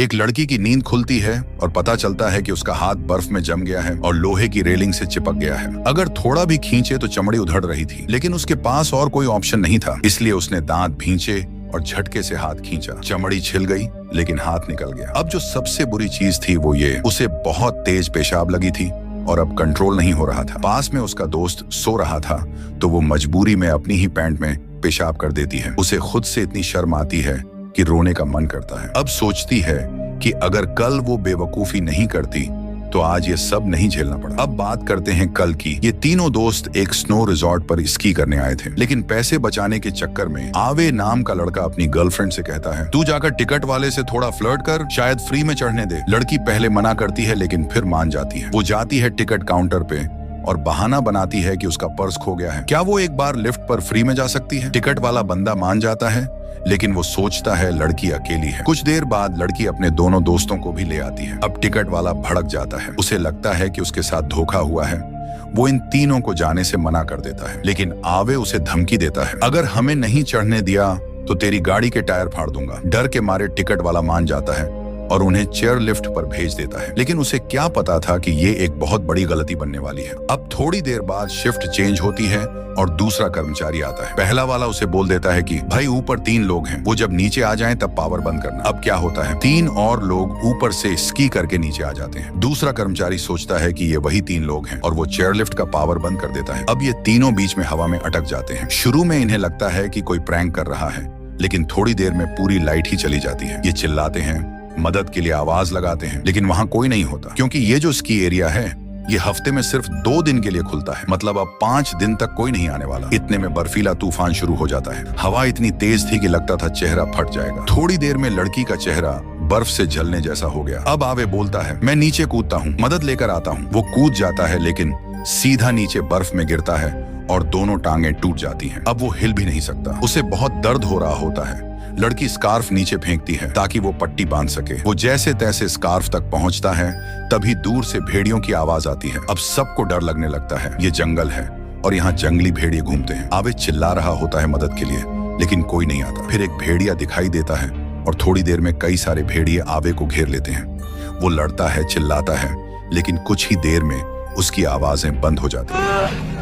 एक लड़की की नींद खुलती है और पता चलता है कि उसका हाथ बर्फ में जम गया है और लोहे की रेलिंग से चिपक गया है। अगर थोड़ा भी खींचे तो चमड़ी उधड़ रही थी, लेकिन उसके पास और कोई ऑप्शन नहीं था, इसलिए उसने दांत भींचे और झटके से हाथ खींचा। चमड़ी छिल गई लेकिन हाथ निकल गया। अब जो सबसे बुरी चीज थी वो ये, उसे बहुत तेज पेशाब लगी थी और अब कंट्रोल नहीं हो रहा था। पास में उसका दोस्त सो रहा था तो वो मजबूरी में अपनी ही पैंट में पेशाब कर देती है। उसे खुद से इतनी शर्म आती है कि रोने का मन करता है। अब सोचती है कि अगर कल वो बेवकूफी नहीं करती तो आज ये सब नहीं झेलना पड़ा। अब बात करते हैं कल की। ये तीनों दोस्त एक स्नो रिजॉर्ट पर स्की करने आए थे, लेकिन पैसे बचाने के चक्कर में आवे नाम का लड़का अपनी गर्लफ्रेंड से कहता है, तू जाकर टिकट वाले से थोड़ा फ्लर्ट कर, शायद फ्री में चढ़ने दे। लड़की पहले मना करती है लेकिन फिर मान जाती है। वो जाती है टिकट काउंटर पे और बहाना बनाती है कि उसका पर्स खो गया है। क्या वो एक बार लिफ्ट पर फ्री में जा सकती है? टिकट वाला बंदा मान जाता है, लेकिन वो सोचता है लड़की अकेली है। कुछ देर बाद लड़की अपने दोनों दोस्तों को भी ले आती है। अब टिकट वाला भड़क जाता है। उसे लगता है कि उसके साथ धोखा हुआ है। वो इन तीनों को जाने से मना कर देता है, लेकिन आवे उसे धमकी देता है, अगर हमें नहीं चढ़ने दिया तो तेरी गाड़ी के टायर फाड़ दूंगा। डर के मारे टिकट वाला मान जाता है और उन्हें चेयर लिफ्ट पर भेज देता है, लेकिन उसे क्या पता था कि ये एक बहुत बड़ी गलती बनने वाली है। अब थोड़ी देर बाद शिफ्ट चेंज होती है और दूसरा कर्मचारी आता है। पहला वाला उसे बोल देता है कि भाई ऊपर 3 लोग हैं, वो जब नीचे आ जाएं तब पावर बंद करना। अब क्या होता है, 3 और लोग ऊपर से स्की करके नीचे आ जाते हैं। दूसरा कर्मचारी सोचता है कि ये वही 3 लोग हैं और वो चेयर लिफ्ट का पावर बंद कर देता है। अब ये तीनों बीच में हवा में अटक जाते हैं। शुरू में इन्हें लगता है कि कोई प्रैंक कर रहा है, लेकिन थोड़ी देर में पूरी लाइट ही चली जाती है। ये चिल्लाते हैं, मदद के लिए आवाज लगाते हैं, लेकिन वहां कोई नहीं होता, क्योंकि ये जो स्की एरिया है ये हफ्ते में सिर्फ 2 दिन के लिए खुलता है। मतलब अब 5 दिन तक कोई नहीं आने वाला। इतने में बर्फीला तूफान शुरू हो जाता है। हवा इतनी तेज थी कि लगता था चेहरा फट जाएगा। थोड़ी देर में लड़की का चेहरा बर्फ से जलने जैसा हो गया। अब आवे बोलता है, मैं नीचे कूदता हूँ, मदद लेकर आता हूँ। वो कूद जाता है लेकिन सीधा नीचे बर्फ में गिरता है और दोनों टांगें टूट जाती हैं। अब वो हिल भी नहीं सकता। उसे बहुत दर्द हो रहा होता है। लड़की स्कार्फ नीचे फेंकती है ताकि वो पट्टी बांध सके। वो जैसे तैसे स्कार्फ तक पहुंचता है, तभी दूर से भेड़ियों की आवाज आती है। अब सबको डर लगने लगता है। ये जंगल है और यहाँ जंगली भेड़िए घूमते हैं। आवे चिल्ला रहा होता है मदद के लिए, लेकिन कोई नहीं आता। फिर एक भेड़िया दिखाई देता है और थोड़ी देर में कई सारे भेड़िए आवे को घेर लेते हैं। वो लड़ता है, चिल्लाता है, लेकिन कुछ ही देर में उसकी आवाजें बंद हो जाती हैं।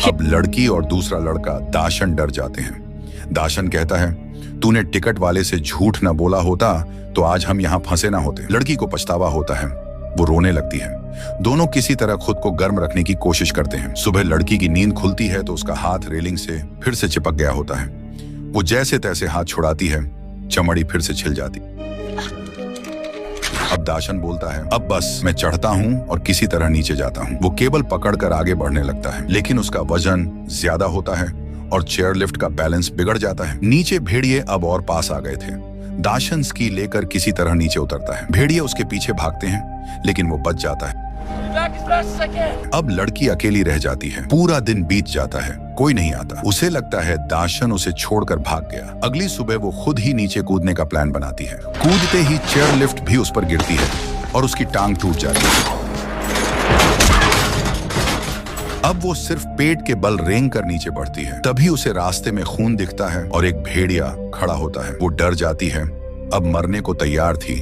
अब लड़की और दूसरा लड़का दाशन डर जाते हैं। दाशन कहता है, तूने टिकट वाले से झूठ न बोला होता तो आज हम यहाँ फंसे ना होते। लड़की को पछतावा होता है, वो रोने लगती है। दोनों किसी तरह खुद को गर्म रखने की कोशिश करते हैं। सुबह लड़की की नींद खुलती है तो उसका हाथ रेलिंग से फिर से चिपक गया होता है। वो जैसे तैसे हाथ छुड़ाती है, चमड़ी फिर से छिल जाती। अब दाशन बोलता है, अब बस मैं चढ़ता हूँ और किसी तरह नीचे जाता हूँ। वो केबल पकड़कर आगे बढ़ने लगता है, लेकिन उसका वजन ज्यादा होता है और चेयर लिफ्ट का बैलेंस बिगड़ जाता है। नीचे भेड़िए अब और पास आ गए थे। दाशन स्की लेकर किसी तरह नीचे उतरता है। भेड़िए उसके पीछे भागते हैं, लेकिन वो बच जाता है। अब लड़की अकेली रह जाती है। पूरा दिन बीत जाता है, कोई नहीं आता। उसे लगता है दाशन उसे छोड़कर भाग गया। अगली सुबह वो खुद ही नीचे कूदने का प्लान बनाती है। कूदते ही चेयर लिफ्ट भी उस पर गिरती है और उसकी टांग टूट जाती है। अब वो सिर्फ पेट के बल रेंग कर नीचे बढ़ती है। तभी उसे रास्ते में खून दिखता है और एक भेड़िया खड़ा होता है। वो डर जाती है, अब मरने को तैयार थी,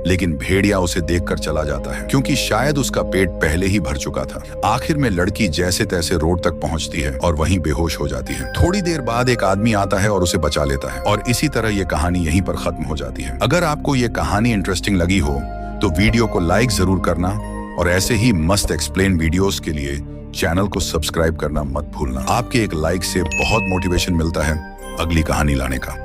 लेकिन भेड़िया उसे देखकर चला जाता है, क्योंकि शायद उसका पेट पहले ही भर चुका था। आखिर में लड़की जैसे तैसे रोड तक पहुंचती है और वहीं बेहोश हो जाती है। थोड़ी देर बाद एक आदमी आता है और उसे बचा लेता है और इसी तरह ये कहानी यहीं पर खत्म हो जाती है। अगर आपको ये कहानी इंटरेस्टिंग लगी हो तो वीडियो को लाइक जरूर करना और ऐसे ही मस्त एक्सप्लेन वीडियोस के लिए चैनल को सब्सक्राइब करना मत भूलना। आपके एक लाइक से बहुत मोटिवेशन मिलता है अगली कहानी लाने का।